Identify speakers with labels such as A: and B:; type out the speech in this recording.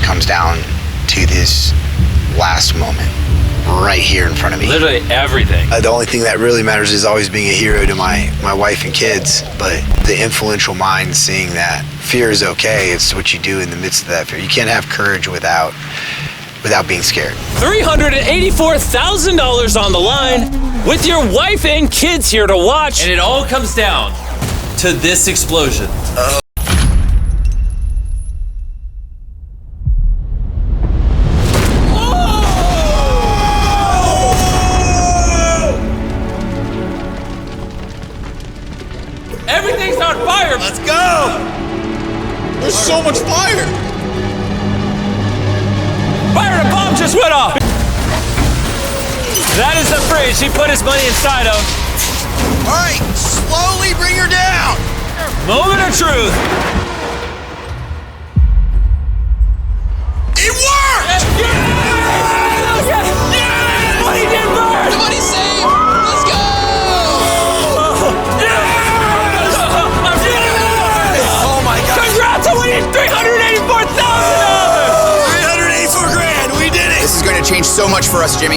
A: comes down to this last moment right here in front of me.
B: Literally everything.
A: The only thing that really matters is always being a hero to my wife and kids, but the influential mind seeing that fear is okay. It's what you do in the midst of that fear. You can't have courage without being scared.
B: $384,000 on the line with your wife and kids here to watch. And it all comes down to this explosion. Everything's on fire!
C: Let's go! There's so much fire!
B: Fire, a bomb just went off! That is the fridge he put his money inside of.
C: All right, slowly bring her down!
B: Moment of truth.
C: It worked!
B: Yeah! Money didn't burn!
C: The money's saved! Let's go! Oh my God!
B: Congrats on winning $384,000!
C: $384 grand! We did it! This is going to change so much for us, Jimmy.